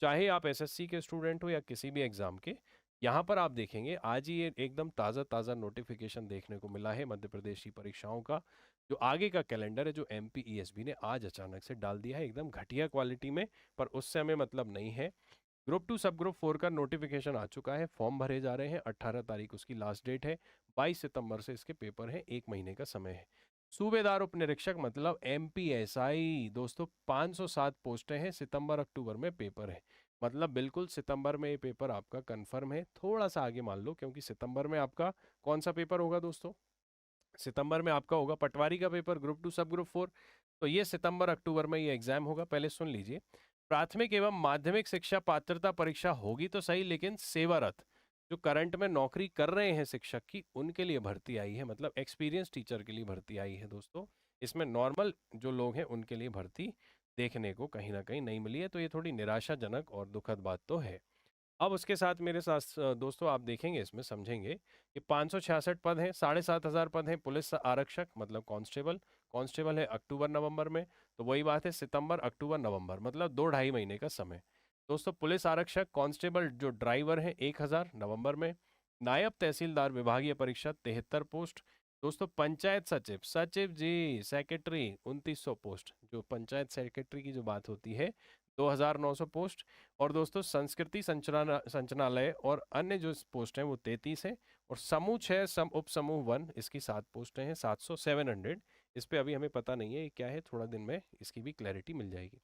चाहे आप एसएससी के स्टूडेंट हो या किसी भी एग्जाम के, यहाँ पर आप देखेंगे आज ही ये एकदम ताज़ा ताज़ा नोटिफिकेशन देखने को मिला है मध्य प्रदेश की परीक्षाओं का। जो आगे का कैलेंडर है जो एमपीईएसबी ने आज अचानक से डाल दिया है एकदम घटिया क्वालिटी में, पर उससे हमें मतलब नहीं है। ग्रुप 2 सब ग्रुप 4 का नोटिफिकेशन आ चुका है, फॉर्म भरे जा रहे हैं, 18 तारीख उसकी लास्ट डेट है, 22 सितंबर से इसके पेपर हैं, 1 महीने का समय है। सूबेदार उप निरीक्षक मतलब एमपीएसआई दोस्तों 507 पोस्टें हैं, सितंबर अक्टूबर में पेपर है। मतलब बिल्कुल सितंबर में ये पेपर आपका कंफर्म है, थोड़ा सा आगे मान लो, क्योंकि सितंबर में आपका कौन सा पेपर होगा दोस्तों? सितंबर में आपका होगा पटवारी का पेपर, ग्रुप 2 सब ग्रुप 4। तो ये सितंबर अक्टूबर में ये एग्जाम होगा। पहले सुन लीजिए, प्राथमिक एवं माध्यमिक शिक्षा पात्रता परीक्षा होगी तो सही, लेकिन सेवारत जो करंट में नौकरी कर रहे हैं शिक्षक की, उनके लिए भर्ती आई है, मतलब एक्सपीरियंस टीचर के लिए भर्ती आई है दोस्तों। इसमें नॉर्मल जो लोग हैं उनके लिए भर्ती देखने को कहीं ना कहीं नहीं मिली है, तो ये थोड़ी निराशाजनक और दुखद बात तो है। अब उसके साथ मेरे साथ दोस्तों आप देखेंगे इसमें समझेंगे कि 566 पद हैं, 7,500 पद हैं पुलिस आरक्षक मतलब कांस्टेबल। कांस्टेबल है अक्टूबर नवंबर में, तो वही बात है सितंबर अक्टूबर नवंबर मतलब 2 ढाई महीने का समय। दोस्तों पुलिस आरक्षक कांस्टेबल जो ड्राइवर हैं 1,000 नवंबर में। नायब तहसीलदार विभागीय परीक्षा 73 पोस्ट। दोस्तों पंचायत सचिव, सचिव जी सेक्रेटरी 2,900 पोस्ट, जो पंचायत सेक्रेटरी की जो बात होती है 2,900 पोस्ट। और दोस्तों संस्कृति संचालनालय और अन्य जो पोस्ट हैं वो 33 हैं। और समूह 6 उप समूह 1 इसकी 7 पोस्टें हैं, 700 इस पे अभी हमें पता नहीं है ये क्या है, थोड़ा दिन में इसकी भी क्लैरिटी मिल जाएगी।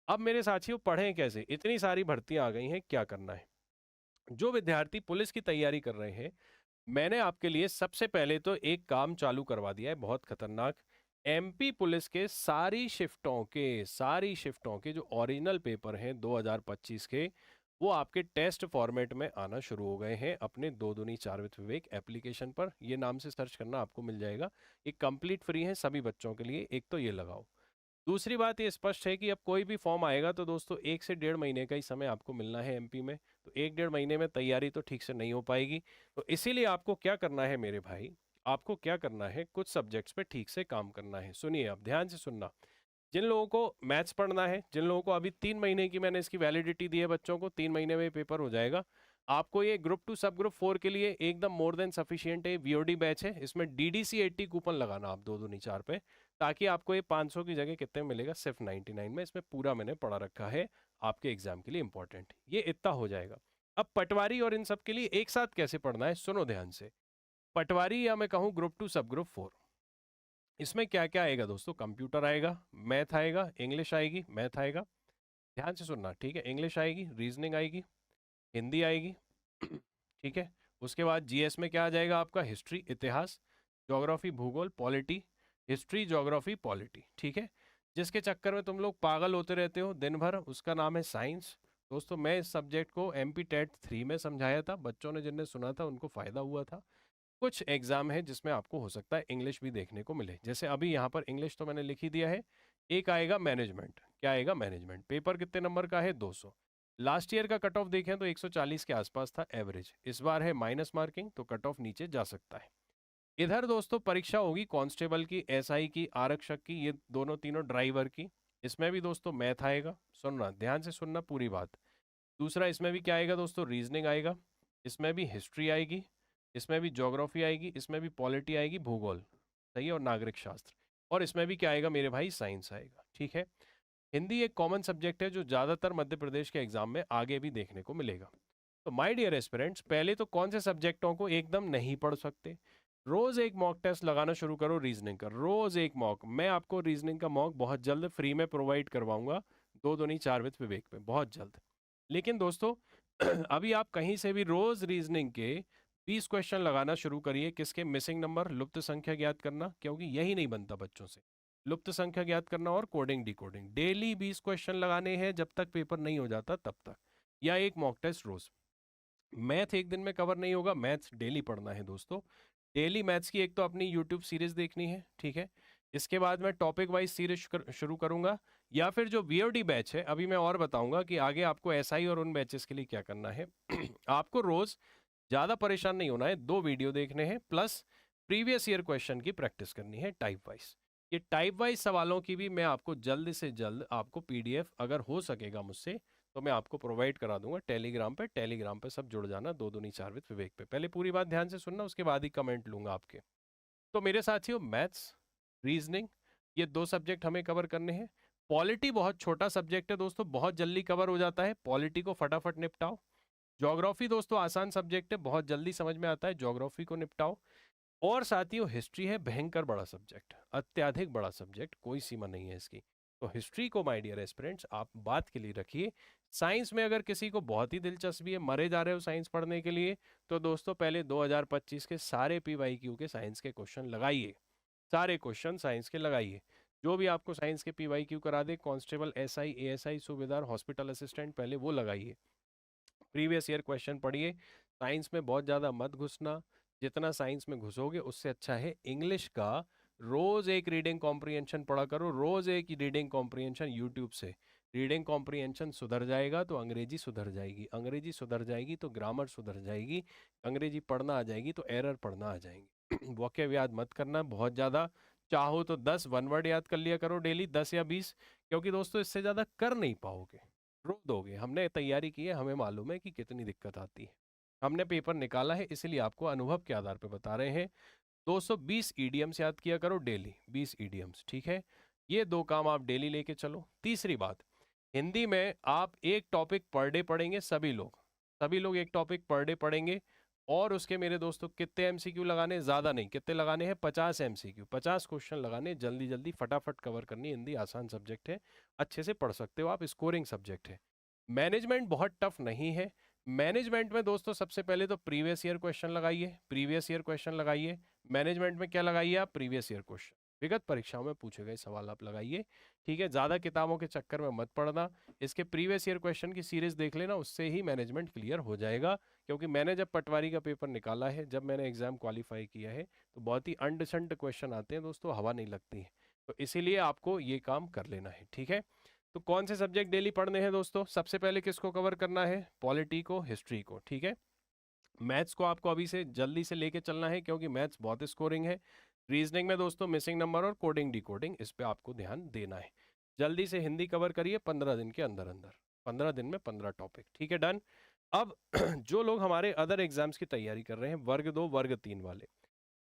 अब मेरे साथियों पढ़ें कैसे, इतनी सारी भर्तियां आ गई हैं, क्या करना है? जो विद्यार्थी पुलिस की तैयारी कर रहे हैं, मैंने आपके लिए सबसे पहले तो एक काम चालू करवा दिया है बहुत खतरनाक। एमपी पुलिस के सारी शिफ्टों के जो ओरिजिनल पेपर हैं 2025 के, वो आपके टेस्ट फॉर्मेट में आना शुरू हो गए हैं अपने दो दूनी चार वित्त विवेक एप्लीकेशन पर। ये नाम से सर्च करना आपको मिल जाएगा। ये कंप्लीट फ्री है सभी बच्चों के लिए, एक तो ये लगाओ। दूसरी बात ये स्पष्ट है कि अब कोई भी फॉर्म आएगा तो दोस्तों 1 से 1.5 महीने का ही समय आपको मिलना है एमपी में, तो 1 डेढ़ महीने में तैयारी तो ठीक से नहीं हो पाएगी। तो इसीलिए आपको क्या करना है मेरे भाई, आपको क्या करना है, कुछ सब्जेक्ट्स पे ठीक से काम करना है। सुनिए आप ध्यान से सुनना। जिन लोगों को मैथ्स पढ़ना है, जिन लोगों को अभी 3 महीने की मैंने इसकी वैलिडिटी दी है बच्चों को, 3 महीने में पेपर हो जाएगा। आपको ये ग्रुप 2 सब ग्रुप 4 के लिए एकदम मोर देन सफिशियंट है, वीओडी बैच है, इसमें डीडीसी 80 कूपन लगाना आप दो दूनी चार पे, ताकि आपको ये 500 की जगह कितने मिलेगा, सिर्फ 99 में। इसमें पूरा मैंने पढ़ा रखा है आपके एग्जाम के लिए इंपॉर्टेंट, ये इतना हो जाएगा। अब पटवारी और इन सब के लिए एक साथ कैसे पढ़ना है सुनो ध्यान से। पटवारी या मैं कहूँ ग्रुप 2 सब ग्रुप 4, इसमें क्या क्या आएगा दोस्तों? कंप्यूटर आएगा, मैथ आएगा, इंग्लिश आएगी, मैथ आएगा, ध्यान से सुनना ठीक है, इंग्लिश आएगी, रीजनिंग आएगी, हिंदी आएगी ठीक है। उसके बाद जीएस में क्या आ जाएगा आपका? हिस्ट्री, इतिहास, ज्योग्राफी, भूगोल, पॉलिटी, हिस्ट्री, ज्योग्राफी, पॉलिटी, ठीक है। जिसके चक्कर में तुम लोग पागल होते रहते हो दिन भर, उसका नाम है साइंस। दोस्तों मैं इस सब्जेक्ट को एमपी टेट 3 में समझाया था, बच्चों ने जिनने सुना था उनको फायदा हुआ था। कुछ एग्जाम है जिसमें आपको हो सकता है इंग्लिश भी देखने को मिले, जैसे अभी यहाँ पर इंग्लिश तो मैंने लिख ही दिया है। एक आएगा मैनेजमेंट, क्या आएगा? मैनेजमेंट। पेपर कितने नंबर का है? 200। लास्ट ईयर का कट ऑफ देखें तो 140 के आसपास था एवरेज, इस बार है माइनस मार्किंग तो कट ऑफ नीचे जा सकता है। इधर दोस्तों परीक्षा होगी कांस्टेबल की, एसआई की, आरक्षक की, ये दोनों तीनों ड्राइवर की। इसमें भी दोस्तों मैथ आएगा, सुनना ध्यान से सुनना पूरी बात। दूसरा इसमें भी क्या आएगा दोस्तों? रीजनिंग आएगा, इसमें भी हिस्ट्री आएगी, इसमें भी ज्योग्राफी आएगी, इसमें भी पॉलिटी आएगी, भूगोल, सही है, और नागरिक शास्त्र। और इसमें भी क्या आएगा मेरे भाई? साइंस आएगा, ठीक है। हिंदी एक कॉमन सब्जेक्ट है जो ज़्यादातर मध्य प्रदेश के एग्जाम में आगे भी देखने को मिलेगा। तो माय डियर एस्पिरेंट्स, पहले तो कौन से सब्जेक्टों को एकदम नहीं पढ़ सकते? रोज एक मॉक टेस्ट लगाना शुरू करो रीजनिंग का, रोज एक मॉक। मैं आपको रीजनिंग का मॉक बहुत जल्द फ्री में प्रोवाइड करवाऊंगा, दो दूनी चार विद विवेक पे, बहुत जल्द। लेकिन दोस्तों अभी आप कहीं से भी रोज रीजनिंग के 20 क्वेश्चन लगाना शुरू करिए। किसके? मिसिंग नंबर, लुप्त संख्या ज्ञात करना, क्योंकि यही नहीं बनता बच्चों से, लुप्त संख्या ज्ञात करना और कोडिंग डिकोडिंग। डेली 20 क्वेश्चन लगाने हैं जब तक पेपर नहीं हो जाता तब तक, या एक मॉक टेस्ट रोज। मैथ एक दिन में कवर नहीं होगा, मैथ्स डेली पढ़ना है दोस्तों। डेली मैथ्स की एक तो अपनी यूट्यूब सीरीज देखनी है, ठीक है। इसके बाद मैं टॉपिक वाइज सीरीज शुरू करूंगा, या फिर जो वीओडी बैच है अभी मैं और बताऊंगा कि आगे आपको एसआई और उन बैचेस के लिए क्या करना है। आपको रोज ज़्यादा परेशान नहीं होना है, 2 वीडियो देखने हैं, प्लस प्रीवियस ईयर क्वेश्चन की प्रैक्टिस करनी है टाइप वाइज। ये टाइप वाइज सवालों की भी मैं आपको जल्द से जल्द आपको पीडीएफ अगर हो सकेगा मुझसे तो मैं आपको प्रोवाइड करा दूंगा टेलीग्राम पे सब जुड़ जाना 2 दूनी 4 विद विवेक पे। पहले पूरी बात ध्यान से सुनना, उसके बाद ही कमेंट लूंगा आपके। तो मेरे साथियों, मैथ्स, रीजनिंग, ये 2 सब्जेक्ट हमें कवर करने हैं। पॉलिटी बहुत छोटा सब्जेक्ट है दोस्तों, बहुत जल्दी कवर हो जाता है, पॉलिटी को फटाफट निपटाओ। ज्योग्राफी दोस्तों आसान सब्जेक्ट है, बहुत जल्दी समझ में आता है, ज्योग्राफी को निपटाओ। और साथियों, हिस्ट्री है भयंकर बड़ा सब्जेक्ट, अत्यधिक बड़ा सब्जेक्ट, कोई सीमा नहीं है इसकी। तो हिस्ट्री को माय डियर एस्पिरेंट्स आप बात के लिए रखिए। साइंस में अगर किसी को बहुत ही दिलचस्पी है, मरे जा रहे हो साइंस पढ़ने के लिए, तो दोस्तों पहले 2025 के सारे PYQ के साइंस के क्वेश्चन लगाइए, सारे क्वेश्चन साइंस के लगाइए। जो भी आपको साइंस के PYQ करा दे, कांस्टेबल, SI, ASI, सूबेदार, हॉस्पिटल असिस्टेंट, पहले वो लगाइए। प्रीवियस ईयर क्वेश्चन पढ़िए। साइंस में बहुत ज़्यादा मत घुसना, जितना साइंस में घुसोगे उससे अच्छा है इंग्लिश का रोज एक रीडिंग कॉम्प्रिहेंशन पढ़ा करो, रोज एक रीडिंग कॉम्प्रिहेंशन यूट्यूब से। रीडिंग कॉम्प्रिहेंशन सुधर जाएगा तो अंग्रेजी सुधर जाएगी, अंग्रेजी सुधर जाएगी तो ग्रामर सुधर जाएगी, अंग्रेजी पढ़ना आ जाएगी तो एरर पढ़ना आ जाएंगे। वॉकेब याद मत करना बहुत ज़्यादा, चाहो तो 10 वन वर्ड याद कर लिया करो डेली, 10 या 20, क्योंकि दोस्तों इससे ज़्यादा कर नहीं पाओगे, रो दोगे। हमने तैयारी की है, हमें मालूम है कि कितनी दिक्कत आती है, हमने पेपर निकाला है, इसलिए आपको अनुभव के आधार पर बता रहे हैं। 220 ईडियम्स याद किया करो डेली, 20 ईडियम्स, ठीक है। ये 2 काम आप डेली लेके चलो। तीसरी बात, हिंदी में आप एक टॉपिक पर डे पढ़ेंगे, सभी लोग एक टॉपिक पर डे पढ़ेंगे। और उसके मेरे दोस्तों कितने MCQ लगाने, ज़्यादा नहीं, कितने लगाने हैं, 50 MCQ, 50 क्वेश्चन लगाने, जल्दी जल्दी फटाफट कवर करनी। हिंदी आसान सब्जेक्ट है, अच्छे से पढ़ सकते हो आप, स्कोरिंग सब्जेक्ट है। मैनेजमेंट बहुत टफ नहीं है। मैनेजमेंट में दोस्तों सबसे पहले तो प्रीवियस ईयर क्वेश्चन लगाइए, प्रीवियस ईयर क्वेश्चन लगाइए। मैनेजमेंट में क्या लगाइए आप, प्रीवियस ईयर क्वेश्चन, विगत परीक्षाओं में पूछे गए सवाल आप लगाइए, ठीक है। ज़्यादा किताबों के चक्कर में मत पड़ना, इसके प्रीवियस ईयर क्वेश्चन की सीरीज देख लेना, उससे ही मैनेजमेंट क्लियर हो जाएगा। क्योंकि मैंने जब पटवारी का पेपर निकाला है, जब मैंने एग्जाम क्वालिफाई किया है, तो बहुत ही अंडसंड क्वेश्चन आते हैं दोस्तों, हवा नहीं लगती है। तो इसीलिए आपको ये काम कर लेना है, ठीक है। तो कौन से सब्जेक्ट डेली पढ़ने हैं दोस्तों, सबसे पहले किसको कवर करना है, पॉलिटी को, हिस्ट्री को, ठीक है। मैथ्स को आपको अभी से जल्दी से लेके चलना है, क्योंकि मैथ्स बहुत स्कोरिंग है। रीजनिंग में दोस्तों मिसिंग नंबर और कोडिंग डिकोडिंग, इस पे आपको ध्यान देना है। जल्दी से हिंदी कवर करिए 15 दिन के अंदर अंदर, 15 दिन में 15 टॉपिक, ठीक है, डन। अब जो लोग हमारे अदर एग्जाम्स की तैयारी कर रहे हैं, वर्ग 2 वर्ग 3 वाले,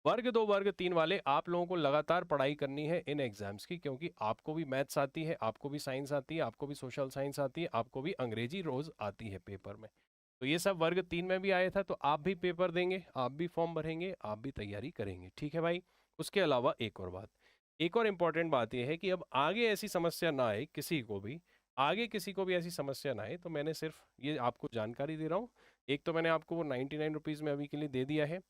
वर्ग 2 वर्ग 3 वाले, आप लोगों को लगातार पढ़ाई करनी है इन एग्जाम्स की, क्योंकि आपको भी मैथ्स आती है, आपको भी साइंस आती है, आपको भी सोशल साइंस आती है, आपको भी अंग्रेजी रोज आती है पेपर में। तो ये सब वर्ग 3 में भी आया था, तो आप भी पेपर देंगे, आप भी फॉर्म भरेंगे, आप भी तैयारी करेंगे, ठीक है भाई। उसके अलावा एक और बात, एक और इम्पॉर्टेंट बात यह है कि अब आगे ऐसी समस्या ना आए किसी को भी, आगे किसी को भी ऐसी समस्या ना आए, तो मैंने सिर्फ ये आपको जानकारी दे रहा हूँ। एक तो मैंने आपको वो 99 रुपीज़ में अभी के लिए दे दिया है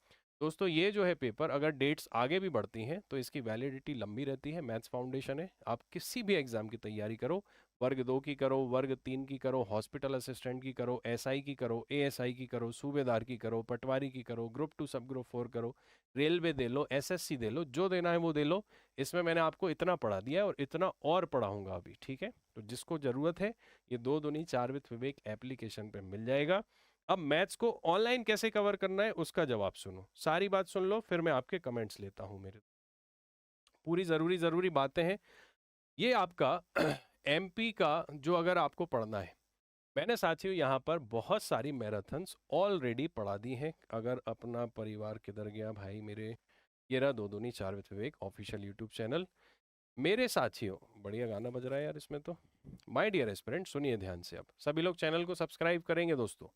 दोस्तों। ये जो है पेपर, अगर डेट्स आगे भी बढ़ती हैं तो इसकी वैलिडिटी लंबी रहती है। मैथ्स फाउंडेशन है, आप किसी भी एग्जाम की तैयारी करो, वर्ग 2 की करो, वर्ग 3 की करो, हॉस्पिटल असिस्टेंट की करो, SI की करो, ASI की करो, सूबेदार की करो, पटवारी की करो, ग्रुप 2 सब ग्रुप 4 करो, रेलवे दे लो, SSC दे लो, जो देना है वो दे लो। इसमें मैंने आपको इतना पढ़ा दिया है और इतना और पढ़ाऊंगा अभी, ठीक है। तो जिसको ज़रूरत है, ये 2 दूनी 4 विद विवेक एप्लीकेशन पे मिल जाएगा। अब मैथ्स को ऑनलाइन कैसे कवर करना है उसका जवाब सुनो, सारी बात सुन लो, फिर मैं आपके कमेंट्स लेता हूं। मेरे पूरी ज़रूरी बातें हैं। ये आपका MP का जो अगर आपको पढ़ना है, मैंने साथियों यहाँ पर बहुत सारी मैराथन्स ऑलरेडी पढ़ा दी हैं। अगर अपना परिवार किधर गया भाई मेरे, ये रहा 2 दूनी 4 with Vivek official YouTube channel. मेरे साथियों, बढ़िया गाना बज रहा है यार इसमें तो। माय डियर एस्पिरेंट सुनिए ध्यान से, अब सभी लोग चैनल को सब्सक्राइब करेंगे दोस्तों।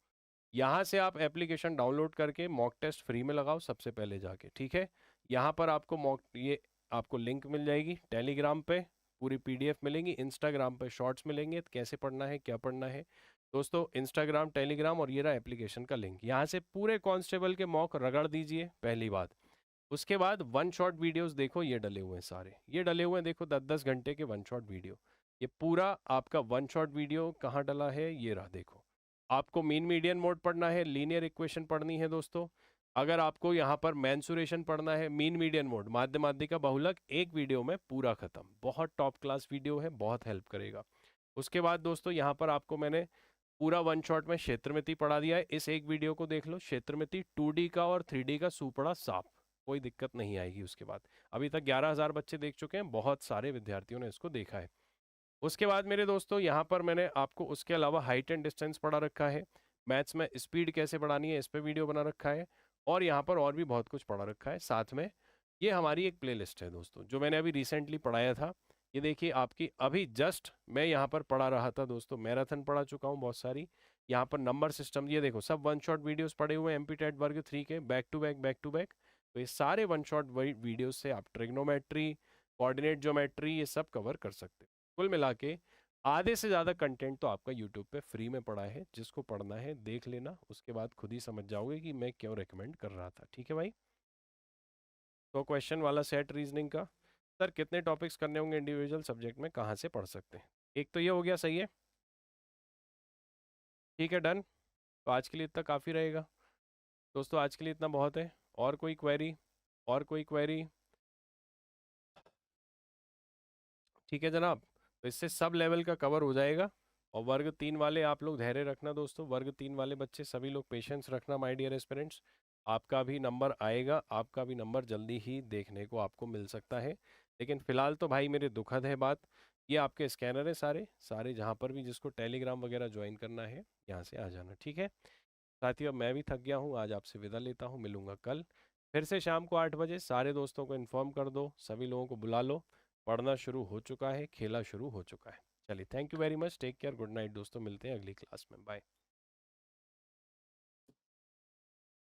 यहाँ से आप एप्लीकेशन डाउनलोड करके मॉक टेस्ट फ्री में लगाओ सबसे पहले जाके, ठीक है। यहाँ पर आपको ये आपको लिंक मिल जाएगी टेलीग्राम पे, पूरी PDF मिलेंगी, इंस्टाग्राम पे शॉर्ट्स मिलेंगे, कैसे पढ़ना है क्या पढ़ना है दोस्तों। इंस्टाग्राम, टेलीग्राम और ये रहा एप्लीकेशन का लिंक, यहाँ से पूरे कांस्टेबल के मॉक रगड़ दीजिए, पहली बात। उसके बाद वन शॉट वीडियोस देखो, ये डले हुए हैं सारे, ये डले हुए हैं देखो, 10-10 घंटे के वन शॉट वीडियो। ये पूरा आपका वन शॉट वीडियो कहाँ डला है, ये रहा देखो। आपको मीन मीडियन मोड पढ़ना है, लीनियर इक्वेशन पढ़नी है दोस्तों। अगर आपको यहाँ पर मेंसुरेशन पढ़ना है, मीन मीडियन मोड, माध्य माध्यिका बहुलक, एक वीडियो में पूरा खत्म, बहुत टॉप क्लास वीडियो है, बहुत हेल्प करेगा। उसके बाद दोस्तों यहाँ पर आपको मैंने पूरा वन शॉट में क्षेत्रमिति पढ़ा दिया है, इस एक वीडियो को देख लो। क्षेत्रमिति 2D का और 3D का सुपड़ा साफ, कोई दिक्कत नहीं आएगी। उसके बाद अभी तक 11,000 बच्चे देख चुके हैं, बहुत सारे विद्यार्थियों ने इसको देखा है। उसके बाद मेरे दोस्तों यहाँ पर मैंने आपको उसके अलावा हाइट एंड डिस्टेंस पढ़ा रखा है, मैथ्स में स्पीड कैसे बढ़ानी है इस पे वीडियो बना रखा है, और यहाँ पर और भी बहुत कुछ पढ़ा रखा है। साथ में ये हमारी एक प्लेलिस्ट है दोस्तों, जो मैंने अभी रिसेंटली पढ़ाया था। ये देखिए आपकी अभी जस्ट मैं यहाँ पर पढ़ा रहा था दोस्तों, मैराथन पढ़ा चुका हूँ बहुत सारी। यहाँ पर नंबर सिस्टम, ये देखो सब वन शॉट वीडियोस पड़े हुए हैं एमपी टेट वर्ग 3 के, back to back back to back. तो ये सारे वन शॉट वीडियोस से आप ट्रिग्नोमेट्री, कोऑर्डिनेट ज्योमेट्री, ये सब कवर कर सकते हैं। कुल मिला के आधे से ज़्यादा कंटेंट तो आपका यूट्यूब पे फ्री में पड़ा है, जिसको पढ़ना है देख लेना, उसके बाद खुद ही समझ जाओगे कि मैं क्यों रिकमेंड कर रहा था। ठीक है भाई। तो क्वेश्चन वाला सेट रीजनिंग का, सर कितने टॉपिक्स करने होंगे इंडिविजुअल सब्जेक्ट में, कहाँ से पढ़ सकते हैं? एक तो ये हो गया, सही है, ठीक है, डन। तो आज के लिए इतना काफ़ी रहेगा दोस्तों, आज के लिए इतना बहुत है। और कोई क्वेरी? और कोई क्वेरी? ठीक है जनाब, तो इससे सब लेवल का कवर हो जाएगा। और वर्ग 3 वाले आप लोग धैर्य रखना दोस्तों, वर्ग 3 वाले बच्चे सभी लोग पेशेंस रखना माय डियर एस्पिरेंट्स। आपका भी नंबर आएगा, आपका भी नंबर जल्दी ही देखने को आपको मिल सकता है। लेकिन फिलहाल तो भाई मेरे दुखद है बात, ये आपके स्कैनर है सारे सारे, जहाँ पर भी जिसको टेलीग्राम वगैरह ज्वाइन करना है यहाँ से आ जाना, ठीक है। साथियों अब मैं भी थक गया हूँ, आज आपसे विदा लेता हूँ, मिलूंगा कल फिर से शाम को 8 बजे। सारे दोस्तों को इन्फॉर्म कर दो, सभी लोगों को बुला लो, पढ़ना शुरू हो चुका है, खेला शुरू हो चुका है। चलिए, thank you very much, take care, good night दोस्तों, मिलते हैं अगली क्लास में, बाय।